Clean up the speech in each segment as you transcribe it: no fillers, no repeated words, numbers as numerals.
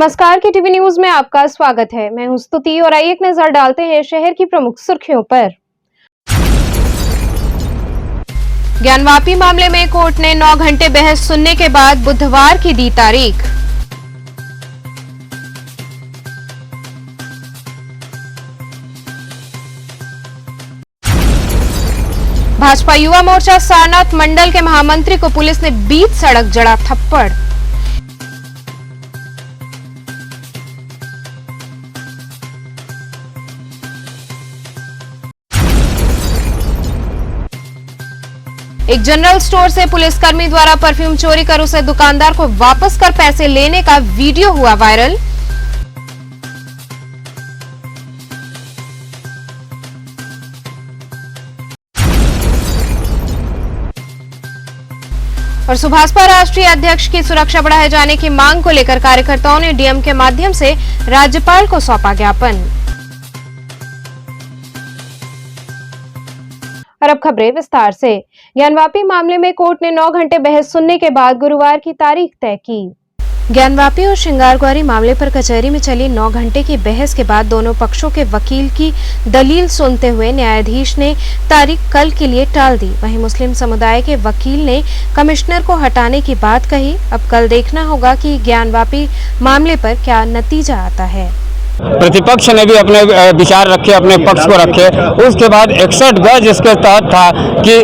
नमस्कार के TV news में आपका स्वागत है। मैं हूं स्तुति और आइए एक नजर डालते हैं शहर की प्रमुख सुर्खियों पर। ज्ञानवापी मामले में कोर्ट ने 9 घंटे बहस सुनने के बाद बुधवार की दी तारीख। भाजपा युवा मोर्चा सारनाथ मंडल के महामंत्री को पुलिस ने बीच सड़क जड़ा थप्पड़। एक जनरल स्टोर से पुलिसकर्मी द्वारा परफ्यूम चोरी कर उसे दुकानदार को वापस कर पैसे लेने का वीडियो हुआ वायरल। और सुभाषपा राष्ट्रीय अध्यक्ष की सुरक्षा बढ़ाए जाने की मांग को लेकर कार्यकर्ताओं ने डीएम के माध्यम से राज्यपाल को सौंपा ज्ञापन। और अब खबरें विस्तार से। ज्ञानवापी मामले में कोर्ट ने 9 घंटे बहस सुनने के बाद गुरुवार की तारीख तय की। ज्ञानवापी और श्रृंगारग्वारी मामले पर कचहरी में चली 9 घंटे की बहस के बाद दोनों पक्षों के वकील की दलील सुनते हुए न्यायाधीश ने तारीख कल के लिए टाल दी। वहीं मुस्लिम समुदाय के वकील ने कमिश्नर को हटाने की बात कही। अब कल देखना होगा कि ज्ञानवापी मामले पर क्या नतीजा आता है। प्रतिपक्ष ने भी अपने विचार रखे, अपने पक्ष को रखे। उसके बाद 61 गज इसके तहत था कि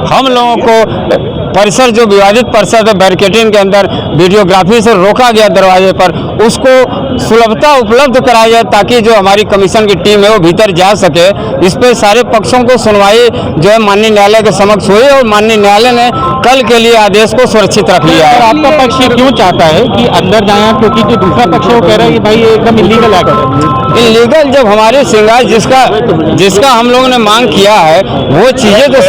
हम लोगों को परिसर जो विवादित परिसर है बैरिकेडिंग के अंदर वीडियोग्राफी से रोका गया दरवाजे पर, उसको सुलभता उपलब्ध कराया जाए ताकि जो हमारी कमीशन की टीम है वो भीतर जा सके। इस पे सारे पक्षों को सुनवाई जो है माननीय न्यायालय के समक्ष हुई और माननीय न्यायालय ने कल के लिए आदेश को सुरक्षित रख लिया है। आपका पक्ष क्यों चाहता है कि अंदर जाए, क्योंकि जो दूसरा पक्ष है वो कह रहा है कि भाई ये एकदम इलीगल एक्ट है। इलीगल जब हमारे श्रृंगार जिसका हम लोगों ने मांग किया है वो चीजें तो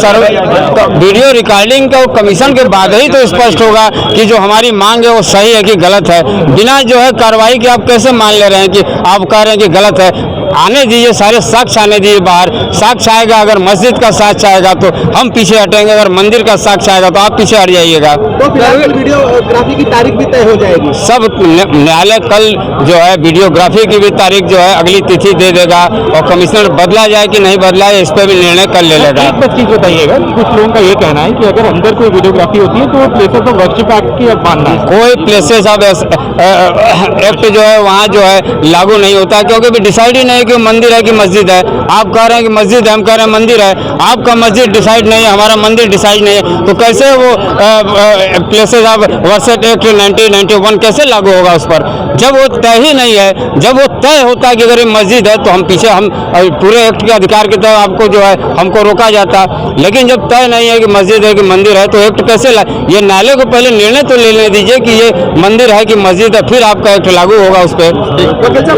वीडियो रिकॉर्डिंग का कमीशन के बाद ही तो स्पष्ट होगा कि जो हमारी मांग है वो सही है कि गलत है। बिना जो है कार्रवाई के आप कैसे मान ले रहे हैं कि आप कह रहे हैं कि गलत है। आने दीजिए, सारे साक्ष्य आने दीजिए बाहर। साक्ष्य आएगा, अगर मस्जिद का साक्ष्य आएगा तो हम पीछे हटेंगे, अगर मंदिर का साक्ष्य आएगा तो आप पीछे हट जाइएगा। तो वीडियोग्राफी की तारीख भी तय हो जाएगी। सब न्यायालय कल जो है वीडियोग्राफी की भी तारीख जो है अगली तिथि दे देगा और कमिश्नर बदला जाए कि नहीं बदला है इस पर भी निर्णय कर ले लेगा। एक बात चीज बताइएगा, कुछ लोगों का ये कहना है कि अगर अंदर कोई वीडियोग्राफी होती है तो प्लेसेस ऑफ वर्शिप एक्ट की मानना है। कोई प्लेसेस ऑफ एक्ट जो है वहाँ जो है लागू नहीं होता, क्योंकि भी डिसाइड ही नहीं है कि मंदिर है कि मस्जिद है। आप कह रहे हैं कि मस्जिद है, हम कह रहे हैं मंदिर है। आपका मस्जिद डिसाइड नहीं है, हमारा मंदिर डिसाइड नहीं है, तो कैसे वो प्लेसेस ऑफ वर्शिप एक्ट 1991 कैसे लागू होगा उस पर? जब वो तय ही नहीं है, जब वो तय होता है कि अगर ये मस्जिद है तो हम पीछे हम पूरे एक्ट के अधिकार के तहत आपको जो है हमको रोका जाता। लेकिन जब तय नहीं है कि मस्जिद है कि मंदिर है तो एक्ट कैसे ये न्यायालय को पहले निर्णय तो लेने दीजिए कि ये मंदिर है कि मस्जिद है, फिर आपका एक्ट लागू होगा उस पर।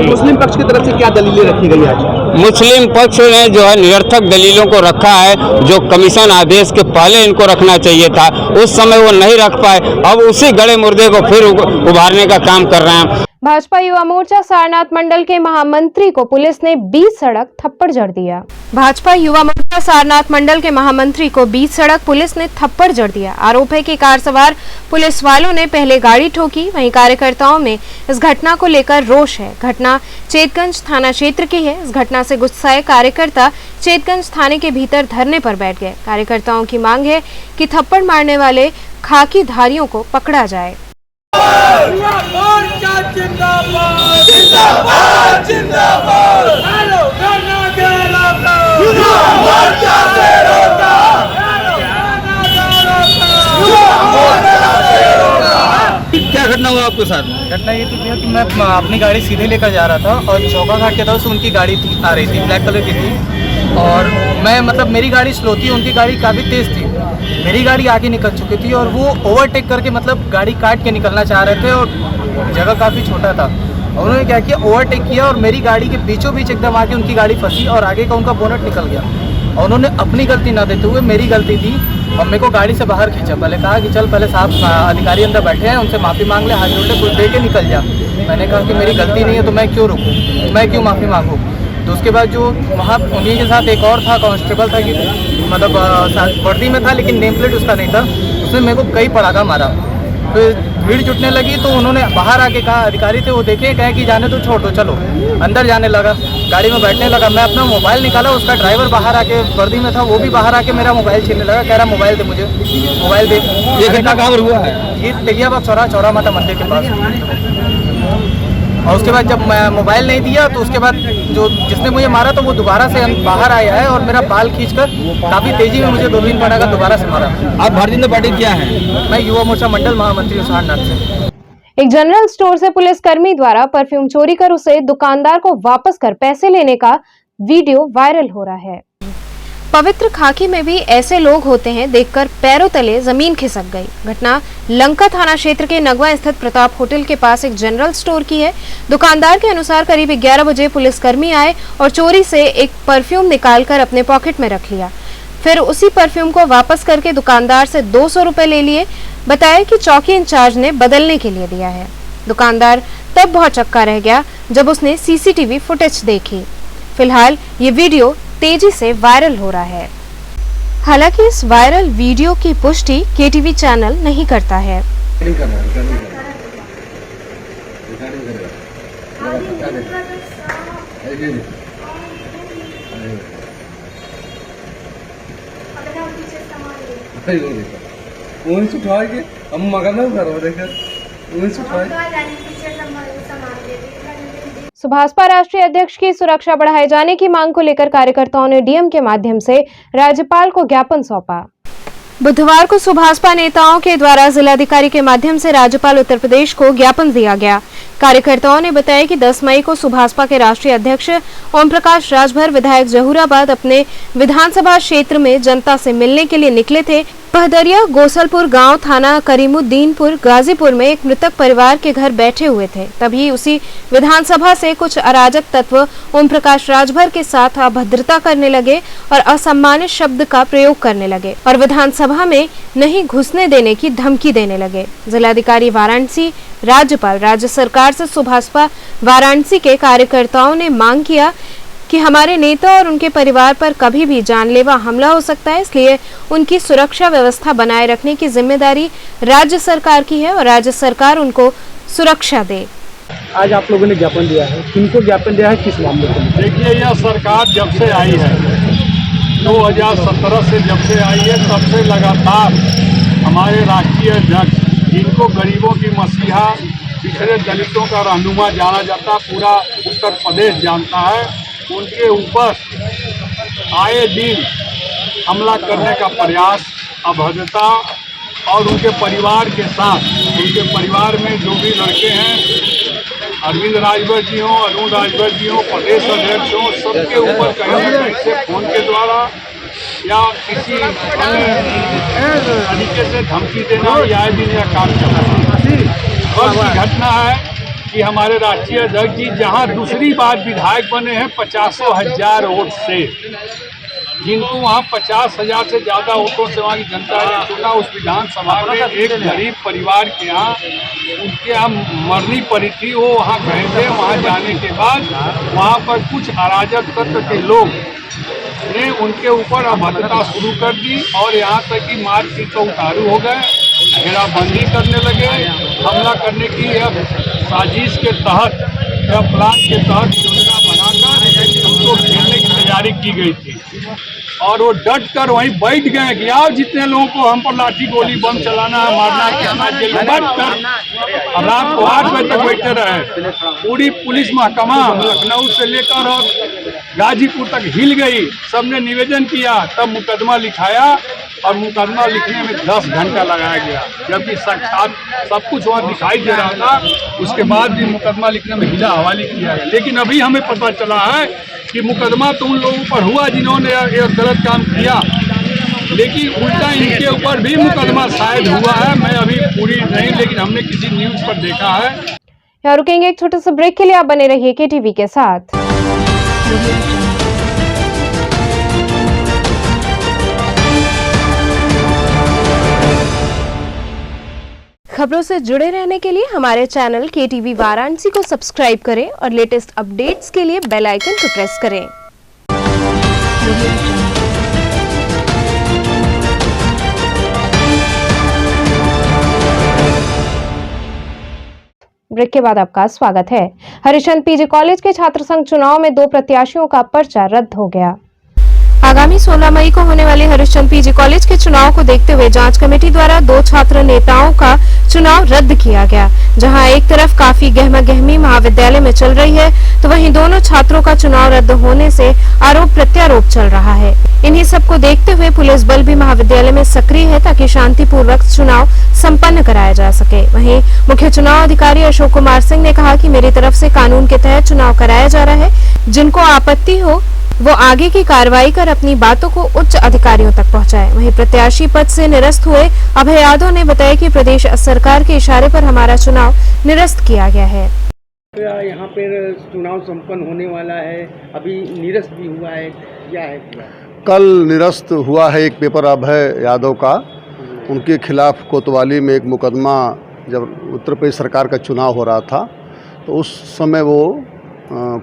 मुस्लिम पक्ष की तरफ से क्या दलीलें रखी गई आज? मुस्लिम पक्ष ने जो है निरर्थक दलीलों को रखा है, जो कमीशन आदेश के पहले इनको रखना चाहिए था, उस समय वो नहीं रख पाए। अब उसी गड़े मुर्दे को फिर उभारने का काम कर रहे हैं। भाजपा युवा मोर्चा सारनाथ मंडल के महामंत्री को पुलिस ने बीच सड़क थप्पड़ जड़ दिया। भाजपा युवा मोर्चा सारनाथ मंडल के महामंत्री को बीच सड़क पुलिस ने थप्पड़ जड़ दिया। आरोप है कि कार सवार पुलिस वालों ने पहले गाड़ी ठोकी। वहीं कार्यकर्ताओं में इस घटना को लेकर रोष है। घटना चेतगंज थाना क्षेत्र की है। इस घटना से गुस्साए कार्यकर्ता चेतगंज थाने के भीतर धरने पर बैठ गए। कार्यकर्ताओं की मांग है कि थप्पड़ मारने वाले खाकी धारियों को पकड़ा जाए। जिंदाबाद जिंदाबाद जिंदाबाद हेलो करना गलत युवा मोर्चा से रोका क्या घटना हुआ आपके साथ? घटना ये थी कि मैं अपनी गाड़ी सीधे लेकर जा रहा था और चौका घाट के तरफ से उनकी गाड़ी आ रही थी, ब्लैक कलर की थी। और मैं मेरी गाड़ी स्लो थी, उनकी गाड़ी काफ़ी तेज़ थी। मेरी गाड़ी आगे निकल चुकी थी और वो ओवरटेक करके गाड़ी काट के निकलना चाह रहे थे और जगह काफ़ी छोटा था। और उन्होंने क्या किया, ओवरटेक किया और मेरी गाड़ी के बीचों बीच एकदम आके उनकी गाड़ी फंसी और आगे का उनका बोनट निकल गया। और उन्होंने अपनी गलती ना देते हुए मेरी गलती थी और मेरे को गाड़ी से बाहर खींचा। पहले कहा कि चल पहले साहब अधिकारी अंदर बैठे हैं, उनसे माफ़ी मांग ले, हाथ जोड़ ले, कुछ दे के निकल जा। मैंने कहा कि मेरी गलती नहीं है तो मैं क्यों रुकूँ, मैं क्यों माफ़ी मांगूँ। तो उसके बाद जो वहाँ उन्हीं के साथ एक और था, कांस्टेबल था, कि वर्दी में था लेकिन नेम प्लेट उसका नहीं था। उसने मेरे को कई पड़ाका मारा फिर भीड़ जुटने लगी तो उन्होंने बाहर आके कहा, अधिकारी थे वो देखे, कहे कि जाने तो छोड़ दो, चलो। अंदर जाने लगा, गाड़ी में बैठने लगा। मैं अपना मोबाइल निकाला, उसका ड्राइवर बाहर आके वर्दी में था, वो भी बाहर आके मेरा मोबाइल छीनने लगा, कह रहा मोबाइल दे मुझे, मोबाइल दे। ये घटना कहाँ पर हुआ है? ये तेलियाबाग चौरा माता मंदिर के पास। और उसके बाद जब मैं मोबाइल नहीं दिया तो उसके बाद जो जिसने मुझे मारा तो वो दोबारा से बाहर आया है और मेरा बाल खींचकर काफ़ी तेजी में मुझे 2-3 पड़ा का दोबारा से मारा। आप भारतीय जनता पार्टी क्या है? मैं युवा मोर्चा मंडल महामंत्री हूँ सारनाथ से। एक जनरल स्टोर से पुलिसकर्मी द्वारा परफ्यूम चोरी कर उसे दुकानदार को वापस कर पैसे लेने का वीडियो वायरल हो रहा है। पवित्र खाकी में भी ऐसे लोग होते हैं, देखकर पैरों तले जमीन खिसक गई। घटना लंका थाना क्षेत्र के नगवा स्थित प्रताप होटल के पास एक जनरल स्टोर की है। दुकानदार के अनुसार करीब 11 बजे पुलिसकर्मी आए और चोरी से एक परफ्यूम निकालकर अपने पॉकेट में रख लिया। फिर उसी परफ्यूम को वापस करके दुकानदार से 200 रुपए ले लिए। बताया कि चौकी इंचार्ज ने बदलने के लिए दिया है। दुकानदार तब बहुत चक्का रह गया जब उसने सीसीटीवी फुटेज देखी। फिलहाल ये वीडियो तेजी से वायरल हो रहा है। हालांकि इस वायरल वीडियो की पुष्टि केटीवी चैनल नहीं करता है। हम मगन भाजपा राष्ट्रीय अध्यक्ष की सुरक्षा बढ़ाए जाने की मांग को लेकर कार्यकर्ताओं ने डीएम के माध्यम से राज्यपाल को ज्ञापन सौंपा। बुधवार को सुभाषपा नेताओं के द्वारा जिलाधिकारी के माध्यम से राज्यपाल उत्तर प्रदेश को ज्ञापन दिया गया। कार्यकर्ताओं ने बताया कि 10 मई को सुभाषपा के राष्ट्रीय अध्यक्ष ओम प्रकाश राजभर विधायक जहूराबाद अपने विधानसभा क्षेत्र में जनता से मिलने के लिए निकले थे। पहदरिया गोसलपुर गांव थाना करीमुद्दीनपुर गाजीपुर में एक मृतक परिवार के घर बैठे हुए थे। तभी उसी विधानसभा से कुछ अराजक तत्व ओम प्रकाश राजभर के साथ अभद्रता करने लगे और असम्मानित शब्द का प्रयोग करने लगे और विधानसभा में नहीं घुसने देने की धमकी देने लगे। जिलाधिकारी वाराणसी, राज्यपाल, राज्य सरकार से सुभाषपा वाराणसी के कार्यकर्ताओं ने मांग किया कि हमारे नेता और उनके परिवार पर कभी भी जानलेवा हमला हो सकता है, इसलिए उनकी सुरक्षा व्यवस्था बनाए रखने की जिम्मेदारी राज्य सरकार की है और राज्य सरकार उनको सुरक्षा दे। आज आप लोगों ने ज्ञापन दिया है, किनको ज्ञापन दिया है, किस मामले में? देखिए, यह सरकार जब से आई है, 2017 से जब से आई है, तब से लगातार हमारे राष्ट्रीय अध्यक्ष, जिनको गरीबों की मसीहा, पिछड़े दलितों का रहनुमा जाना जाता, पूरा उत्तर प्रदेश जानता है, उनके ऊपर आए दिन हमला करने का प्रयास, अभद्रता और उनके परिवार के साथ, उनके परिवार में जो भी लड़के हैं, अरविंद राजभर जी हों, अरुण राजभर जी हों, प्रदेश अध्यक्ष हों, सबके ऊपर कहीं न कहीं से फोन के द्वारा या किसी अन्य तरीके से धमकी देना या दिन यह काम चल रहा है। और की घटना है कि हमारे राष्ट्रीय अध्यक्ष जी जहां दूसरी बार विधायक बने हैं 50,000 वोट से, जिनको वहां 50,000 से ज़्यादा वोटों से वहाँ की जनता ने चुना, उस विधानसभा में एक गरीब परिवार के यहाँ उनके यहाँ मरनी पड़ी थी। वो वहाँ गए थे, वहाँ जाने के बाद वहाँ पर कुछ अराजक तत्व के लोग ने उनके ऊपर अभद्रता शुरू कर दी और यहाँ तक कि मारपीट तो उतारू हो गए, घेराबंदी करने लगे। हमला करने की यह साजिश के तहत या प्लान के तहत योजना बनाकर उनको घेरने की तैयारी की गई थी और वो डट कर वहीं बैठ गए कि आओ जितने लोगों को हम पर लाठी गोली बम चलाना है, मारना है, कहना है, जेल में बैठ कर रात को 8 बजे तक बैठे रहे। पूरी पुलिस महकमा लखनऊ से लेकर और गाजीपुर तक हिल गई, सबने निवेदन किया, तब मुकदमा लिखाया और मुकदमा लिखने में 10 घंटा लगाया गया, जबकि साक्षात सब कुछ वहाँ दिखाई दे रहा था। उसके बाद भी मुकदमा लिखने में हिला हवाली किया गया। लेकिन अभी हमें पता चला है कि मुकदमा तो उन लोगों पर हुआ जिन्होंने ये गलत काम किया, लेकिन उल्टा इनके ऊपर भी मुकदमा शायद हुआ है। मैं अभी पूरी नहीं, लेकिन हमने किसी न्यूज पर देखा है। यहाँ रुकेंगे एक छोटे से ब्रेक के लिए, आप बने रहिए केटीवी के साथ। खबरों से जुड़े रहने के लिए हमारे चैनल केटीवी वाराणसी को सब्सक्राइब करें और लेटेस्ट अपडेट्स के लिए बेल आइकन को प्रेस करें। ब्रेक के बाद आपका स्वागत है। हरिश्चंद्र पीजी कॉलेज के छात्र संघ चुनाव में 2 प्रत्याशियों का पर्चा रद्द हो गया। आगामी 16 मई को होने वाले हरिश्चंद्र पीजी कॉलेज के चुनाव को देखते हुए जांच कमेटी द्वारा 2 छात्र नेताओं का चुनाव रद्द किया गया। जहां एक तरफ काफी गहमा-गहमी महाविद्यालय में चल रही है, तो वहीं दोनों छात्रों का चुनाव रद्द होने से आरोप प्रत्यारोप चल रहा है। इन्हीं सबको देखते हुए पुलिस बल भी महाविद्यालय में सक्रिय है ताकि शांतिपूर्वक चुनाव संपन्न कराया जा सके। वहीं मुख्य चुनाव अधिकारी अशोक कुमार सिंह ने कहा कि मेरी तरफ से कानून के तहत चुनाव कराया जा रहा है। जिनको आपत्ति हो वो आगे की कार्रवाई कर अपनी बातों को उच्च अधिकारियों तक पहुंचाए। वहीं प्रत्याशी पद से निरस्त हुए अभय यादव ने बताया कि प्रदेश सरकार के इशारे पर हमारा चुनाव निरस्त किया गया है। यहाँ पर चुनाव संपन्न होने वाला है, अभी निरस्त भी हुआ है, क्या है? कल निरस्त हुआ है एक पेपर अभय यादव का। उनके खिलाफ कोतवाली में एक मुकदमा, जब उत्तर प्रदेश सरकार का चुनाव हो रहा था तो उस समय वो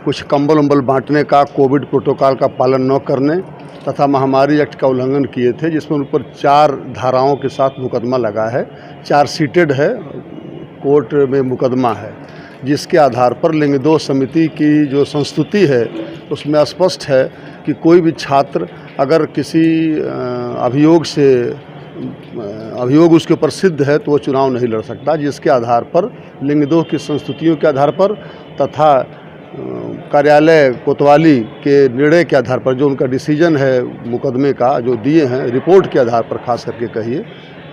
कुछ कंबल उम्बल बांटने का, कोविड प्रोटोकॉल का पालन न करने तथा महामारी एक्ट का उल्लंघन किए थे, जिसमें उन पर 4 धाराओं के साथ मुकदमा लगा है। 4 सीटेड है, कोर्ट में मुकदमा है, जिसके आधार पर लिंग दोष समिति की जो संस्तुति है उसमें स्पष्ट है कि कोई भी छात्र अगर किसी अभियोग उसके ऊपर सिद्ध है तो वो चुनाव नहीं लड़ सकता, जिसके आधार पर लिंग दोष की संस्तुतियों के आधार पर तथा कार्यालय कोतवाली के निर्णय के आधार पर जो उनका डिसीजन है मुकदमे का जो दिए हैं, रिपोर्ट के आधार पर खास करके कहिए,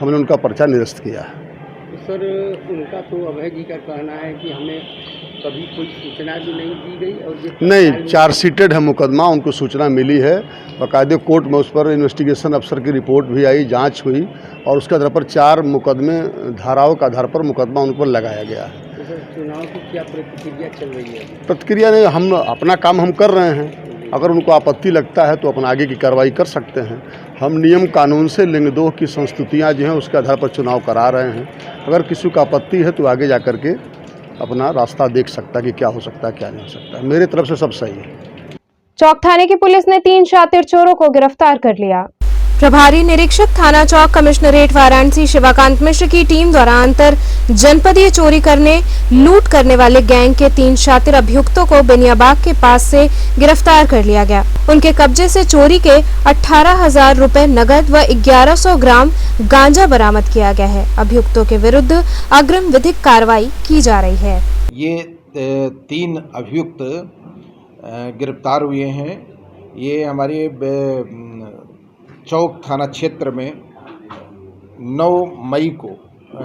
हमने उनका पर्चा निरस्त किया है। सर, उनका तो अभय जी का कहना है कि हमें कभी कोई सूचना भी नहीं दी गई और नहीं, 4 सीटेड है मुकदमा, उनको सूचना मिली है, बाकायदे कोर्ट में उस पर इन्वेस्टिगेशन अफसर की रिपोर्ट भी आई, जांच हुई और उसके आधार पर 4 मुकदमे धाराओं के आधार पर मुकदमा उन पर लगाया गया है। तो चुनाव की क्या प्रतिक्रिया चल रही है? प्रतिक्रिया नहीं, हम अपना काम हम कर रहे हैं। अगर उनको आपत्ति लगता है तो अपना आगे की कार्रवाई कर सकते हैं। हम नियम कानून से लिंग दोष की संस्तुतियाँ जो हैं उसके आधार पर चुनाव करा रहे हैं। अगर किसी को आपत्ति है तो आगे जा कर के अपना रास्ता देख सकता है कि क्या हो सकता है क्या नहीं हो सकता। मेरे तरफ से सब सही है। चौक थाने की पुलिस ने 3 शातिर चोरों को गिरफ्तार कर लिया। प्रभारी निरीक्षक थाना चौक कमिश्नरेट वाराणसी शिवाकांत मिश्र की टीम द्वारा अंतर जनपदीय चोरी करने, लूट करने वाले गैंग के 3 शातिर अभियुक्तों को बेनियाबाग के पास से गिरफ्तार कर लिया गया। उनके कब्जे से चोरी के 18,000 रुपए नगद व 1100 ग्राम गांजा बरामद किया गया है। अभियुक्तों के विरुद्ध अग्रिम विधिक कार्रवाई की जा रही है। ये 3 अभियुक्त गिरफ्तार हुए हैं। ये हमारे चौक थाना क्षेत्र में 9 मई को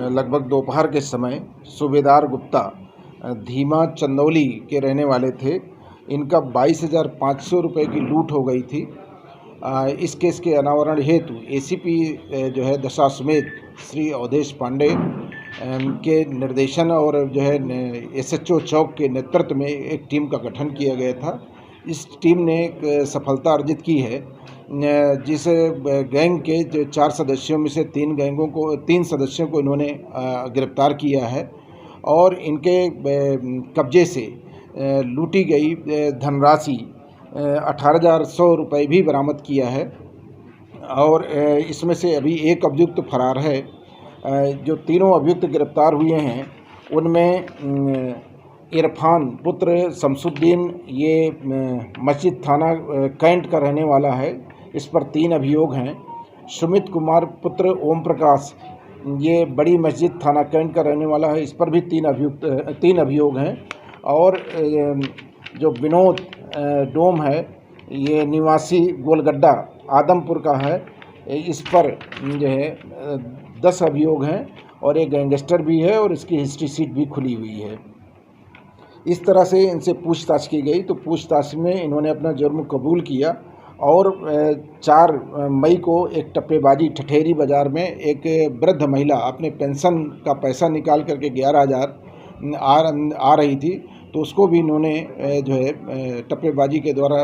लगभग दोपहर के समय सूबेदार गुप्ता धीमा चंदौली के रहने वाले थे। इनका 22,500 रुपये की लूट हो गई थी। इस केस के अनावरण हेतु एसीपी जो है दशाश्वमेध श्री अवधेश पांडे के निर्देशन और जो है एसएचओ चौक के नेतृत्व में एक टीम का गठन किया गया था। इस टीम ने एक सफलता अर्जित की है, जिस गैंग के जो 4 सदस्यों में से 3 सदस्यों को इन्होंने गिरफ्तार किया है और इनके कब्जे से लूटी गई धनराशि 18,100 रुपये भी बरामद किया है। और इसमें से अभी एक अभियुक्त फरार है। जो तीनों अभियुक्त गिरफ्तार हुए हैं उनमें इरफान पुत्र शमसुद्दीन, ये मस्जिद थाना कैंट का रहने वाला है, इस पर 3 अभियोग हैं। सुमित कुमार पुत्र ओम प्रकाश, ये बड़ी मस्जिद थाना कैंट का रहने वाला है, इस पर भी 3 अभियोग हैं। और जो विनोद डोम है, ये निवासी गोलगड्डा आदमपुर का है, इस पर जो है 10 अभियोग हैं और एक गैंगस्टर भी है और इसकी हिस्ट्री शीट भी खुली हुई है। इस तरह से इनसे पूछताछ की गई तो पूछताछ में इन्होंने अपना जुर्म कबूल किया और 4 मई को एक टप्पेबाजी ठठेरी बाज़ार में एक वृद्ध महिला अपने पेंशन का पैसा निकाल करके 11,000 आ रही थी, तो उसको भी इन्होंने जो है टप्पेबाजी के द्वारा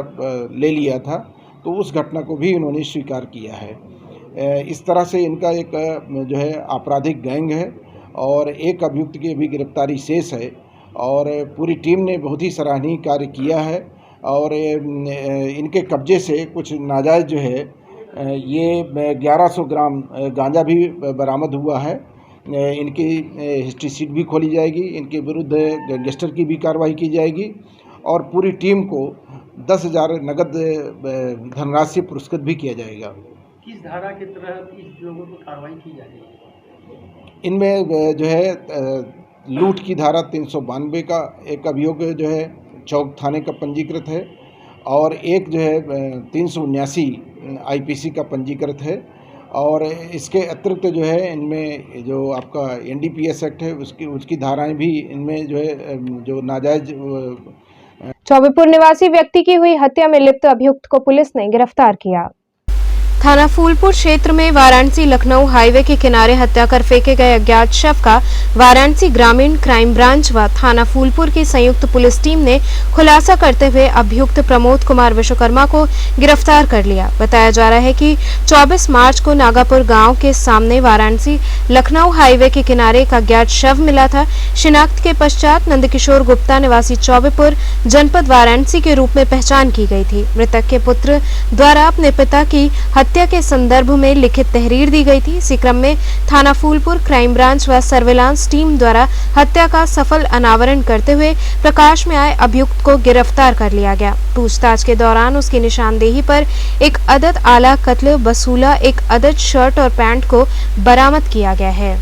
ले लिया था, तो उस घटना को भी इन्होंने स्वीकार किया है। इस तरह से इनका एक जो है आपराधिक गैंग है और एक अभियुक्त की भी गिरफ्तारी शेष है और पूरी टीम ने बहुत ही सराहनीय कार्य किया है। और इनके कब्जे से कुछ नाजायज़ जो है ये 1100 ग्राम गांजा भी बरामद हुआ है, इनकी हिस्ट्री शीट भी खोली जाएगी, इनके विरुद्ध गैंगस्टर की भी कार्रवाई की जाएगी और पूरी टीम को 10,000 नगद धनराशि पुरस्कृत भी किया जाएगा। किस धारा के तहत इस लोगों पर कार्रवाई की जाएगी? इनमें जो है लूट की धारा 392 का एक अभियोग जो है चौक थाने का पंजीकृत है और एक जो है 379 IPC का पंजीकृत है और इसके अतिरिक्त जो है इनमें जो आपका NDPS एक्ट है उसकी धाराएं भी इनमें जो है जो नाजायज चौबेपुर निवासी व्यक्ति की हुई हत्या में लिप्त अभियुक्त को पुलिस ने गिरफ्तार किया। थाना फूलपुर क्षेत्र में वाराणसी लखनऊ हाईवे के किनारे हत्या कर फेंके गए अज्ञात शव का वाराणसी ग्रामीण क्राइम ब्रांच व थाना फूलपुर की संयुक्त पुलिस टीम ने खुलासा करते हुए अभियुक्त प्रमोद कुमार विश्वकर्मा को गिरफ्तार कर लिया। बताया जा रहा है कि 24 मार्च को नागापुर गांव के सामने वाराणसी लखनऊ हाईवे के किनारे एक अज्ञात शव मिला था। शिनाख्त के पश्चात नंदकिशोर गुप्ता निवासी चौबेपुर जनपद वाराणसी के रूप में पहचान की गई थी। मृतक के पुत्र द्वारा अपने पिता की हत्या के संदर्भ में लिखित तहरीर दी गई थी। इसी क्रम में थाना फूलपुर क्राइम ब्रांच व सर्विलांस टीम द्वारा हत्या का सफल अनावरण करते हुए प्रकाश में आए अभियुक्त को गिरफ्तार कर लिया गया। पूछताछ के दौरान उसकी निशानदेही पर एक अदद आला कत्ल बसूला, एक अदद शर्ट और पैंट को बरामद किया गया है।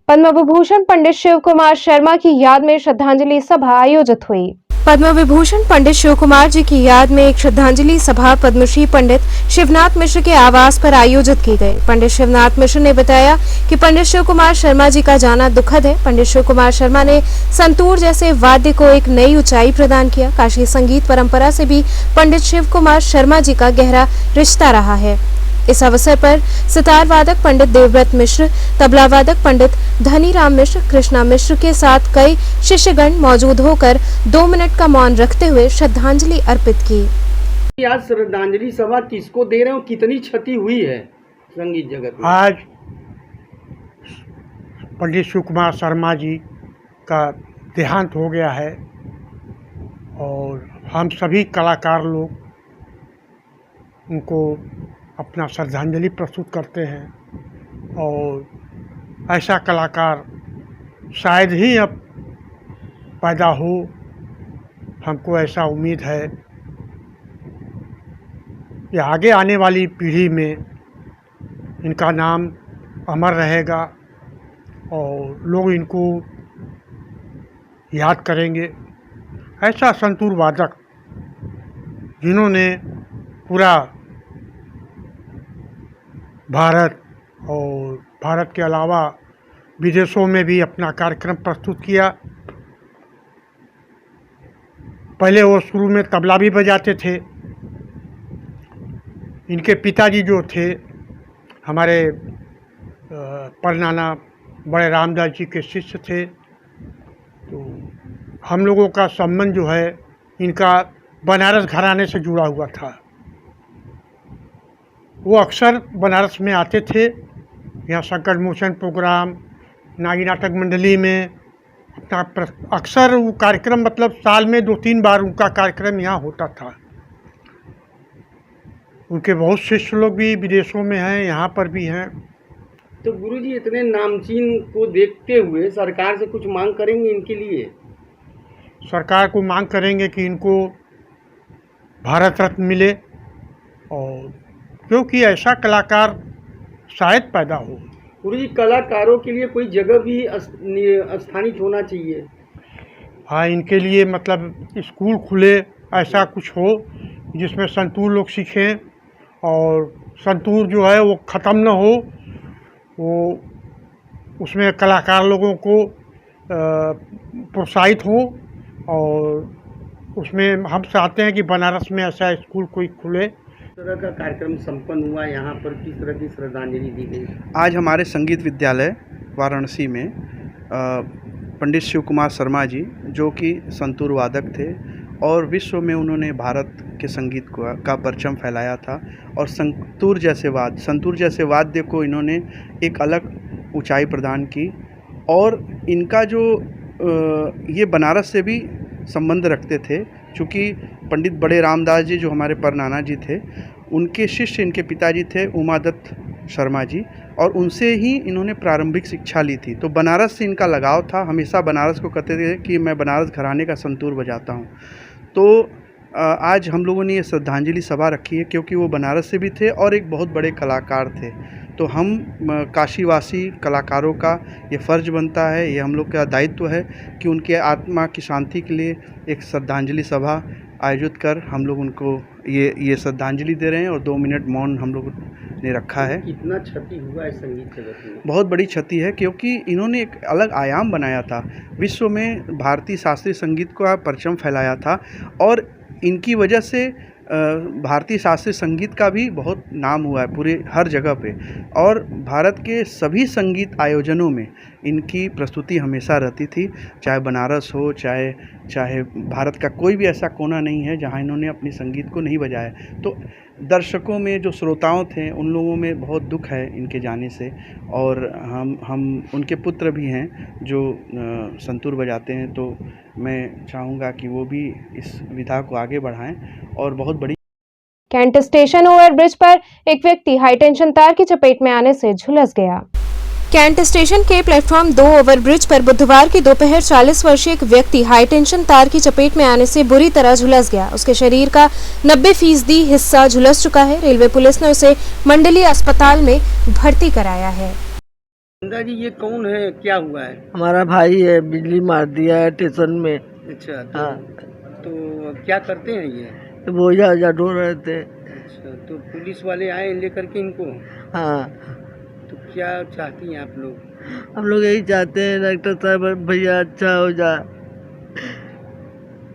पद्म विभूषण पंडित शिव कुमार शर्मा की याद में श्रद्धांजलि सभा आयोजित हुई। पद्म विभूषण पंडित शिव कुमार जी की याद में एक श्रद्धांजलि सभा पद्मश्री पंडित शिवनाथ मिश्र के आवास पर आयोजित की गई। पंडित शिवनाथ मिश्र ने बताया कि पंडित शिव कुमार शर्मा जी का जाना दुखद है। पंडित शिव कुमार शर्मा ने संतूर जैसे वाद्य को एक नई ऊंचाई प्रदान किया। काशी संगीत परंपरा से भी पंडित शिव कुमार शर्मा जी का गहरा रिश्ता रहा है। इस अवसर पर सितार वादक पंडित देवव्रत मिश्र, तबला वादक पंडित धनीराम मिश्र, कृष्णा मिश्र के साथ कई शिष्यगण मौजूद होकर 2 मिनट का मौन रखते हुए श्रद्धांजलि अर्पित की। आज श्रद्धांजलि सभा किसको दे रहे हो, कितनी क्षति हुई है संगीत जगत में? आज पंडित शिव कुमार शर्मा जी का देहांत हो गया है और हम सभी कलाकार लोग उनको अपना श्रद्धांजलि प्रस्तुत करते हैं और ऐसा कलाकार शायद ही अब पैदा हो, हमको ऐसा उम्मीद है कि आगे आने वाली पीढ़ी में इनका नाम अमर रहेगा और लोग इनको याद करेंगे। ऐसा संतूर वादक जिन्होंने पूरा भारत और भारत के अलावा विदेशों में भी अपना कार्यक्रम प्रस्तुत किया। पहले वो शुरू में तबला भी बजाते थे। इनके पिताजी जो थे हमारे परनाना बड़े रामदास जी के शिष्य थे। तो हम लोगों का संबंध जो है इनका बनारस घराने से जुड़ा हुआ था। वो अक्सर बनारस में आते थे, यहाँ संकट मोचन प्रोग्राम, नागी नाटक मंडली में अपना अक्सर वो कार्यक्रम मतलब साल में 2-3 बार उनका कार्यक्रम यहाँ होता था। उनके बहुत शिष्य लोग भी विदेशों में हैं, यहाँ पर भी हैं। तो गुरुजी इतने नामचीन को देखते हुए सरकार से कुछ मांग करेंगे इनके लिए? सरकार को मांग करेंगे कि इनको भारत रत्न मिले और क्योंकि ऐसा कलाकार शायद पैदा हो। गुरुजी कलाकारों के लिए कोई जगह भी स्थानिक होना चाहिए। हाँ, इनके लिए मतलब स्कूल खुले, ऐसा कुछ हो जिसमें संतूर लोग सीखें और संतूर जो है वो ख़त्म न हो, वो उसमें कलाकार लोगों को प्रोत्साहित हो और उसमें हम चाहते हैं कि बनारस में ऐसा स्कूल कोई खुले। तरह का कार्यक्रम संपन्न हुआ यहाँ पर, किस तरह की श्रद्धांजलि दी गई? आज हमारे संगीत विद्यालय वाराणसी में पंडित शिव कुमार शर्मा जी जो कि संतूर वादक थे और विश्व में उन्होंने भारत के संगीत का परचम फैलाया था और संतूर जैसे वाद्य को इन्होंने एक अलग ऊंचाई प्रदान की और इनका जो ये बनारस से भी संबंध रखते थे। चूँकि पंडित बड़े रामदास जी जो हमारे परनाना जी थे, उनके शिष्य इनके पिताजी थे उमादत्त शर्मा जी और उनसे ही इन्होंने प्रारंभिक शिक्षा ली थी। तो बनारस से इनका लगाव था, हमेशा बनारस को कहते थे कि मैं बनारस घराने का संतूर बजाता हूँ। तो आज हम लोगों ने ये श्रद्धांजलि सभा रखी है क्योंकि वो बनारस से भी थे और एक बहुत बड़े कलाकार थे। तो हम काशीवासी कलाकारों का ये फ़र्ज़ बनता है, ये हम लोग का दायित्व है कि उनके आत्मा की शांति के लिए एक श्रद्धांजलि सभा आयोजित कर हम लोग उनको ये श्रद्धांजलि दे रहे हैं और 2 मिनट मौन हम लोग ने रखा है। कितना क्षति हुआ है संगीत जगत में? बहुत बड़ी क्षति है क्योंकि इन्होंने एक अलग आयाम बनाया था, विश्व में भारतीय शास्त्रीय संगीत का परचम फैलाया था और इनकी वजह से भारतीय शास्त्रीय संगीत का भी बहुत नाम हुआ है पूरे हर जगह पे। और भारत के सभी संगीत आयोजनों में इनकी प्रस्तुति हमेशा रहती थी, चाहे बनारस हो चाहे भारत का कोई भी ऐसा कोना नहीं है जहां इन्होंने अपनी संगीत को नहीं बजाया। तो दर्शकों में जो श्रोताओं थे उन लोगों में बहुत दुख है इनके जाने से। और हम उनके पुत्र भी हैं जो संतूर बजाते हैं, तो मैं चाहूँगा कि वो भी इस विधा को आगे बढ़ाएं और बहुत बड़ी। कैंट स्टेशन ओवरब्रिज पर एक व्यक्ति हाईटेंशन तार की चपेट में आने से झुलस गया। कैंट स्टेशन के प्लेटफॉर्म 2 ओवरब्रिज पर बुधवार की दोपहर 40 वर्षीय एक व्यक्ति हाईटेंशन तार की चपेट में आने से बुरी तरह झुलस गया। उसके शरीर का 90% हिस्सा झुलस चुका है। रेलवे पुलिस ने उसे मंडलीय अस्पताल में भर्ती कराया है। जी ये कौन है, क्या हुआ है? हमारा भाई है, बिजली मार दिया है स्टेशन में। अच्छा हाँ। तो क्या करते हैं ये? तो बोझा ढो रहे थे। अच्छा, तो पुलिस वाले आए लेकर के इनको? हाँ। तो क्या चाहती हैं आप लोग? हम लोग यही चाहते हैं डॉक्टर साहब भैया अच्छा हो जा।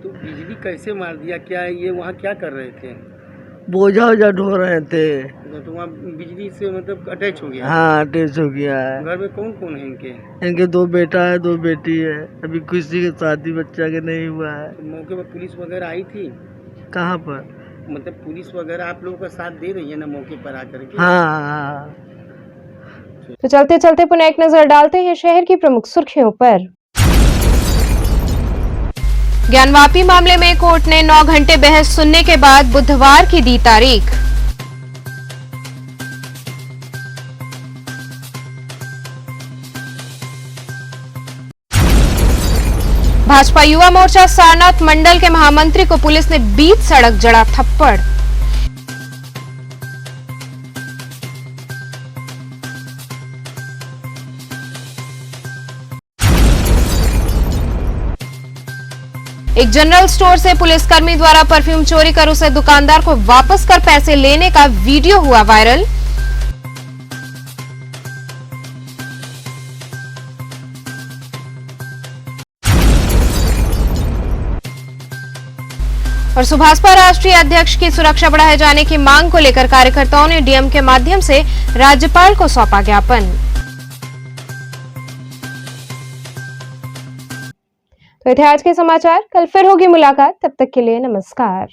तो बिजली कैसे मार दिया? क्या ये वहाँ क्या कर रहे थे? बोझा ढो रहे थे। तो वहाँ बिजली से मतलब अटैच हो गया? हाँ अटैच हो गया है। घर में कौन कौन है इनके? इनके 2 बेटा है 2 बेटी है। अभी किसी की शादी बच्चा के नहीं हुआ है। तो मौके पर पुलिस वगैरह आई थी? कहाँ पर? मतलब पुलिस वगैरह आप लोगों का साथ दे रही है ना मौके पर आकर के? हाँ। तो चलते चलते पुनः एक नजर डालते हैं शहर की प्रमुख सुर्खियों पर। ज्ञानवापी मामले में कोर्ट ने 9 घंटे बहस सुनने के बाद बुधवार की दी तारीख। भाजपा युवा मोर्चा सारनाथ मंडल के महामंत्री को पुलिस ने बीच सड़क जड़ा थप्पड़। एक जनरल स्टोर से पुलिसकर्मी द्वारा परफ्यूम चोरी कर उसे दुकानदार को वापस कर पैसे लेने का वीडियो हुआ वायरल। और सुभाषपा राष्ट्रीय अध्यक्ष की सुरक्षा बढ़ाए जाने की मांग को लेकर कार्यकर्ताओं ने डीएम के माध्यम से राज्यपाल को सौंपा ज्ञापन। तो थे आज के समाचार, कल फिर होगी मुलाकात, तब तक के लिए नमस्कार।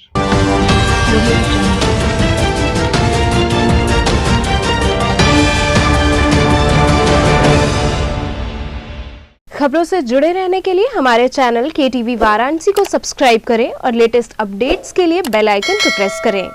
खबरों से जुड़े रहने के लिए हमारे चैनल KTV वाराणसी को सब्सक्राइब करें और लेटेस्ट अपडेट्स के लिए बेल आइकन को प्रेस करें।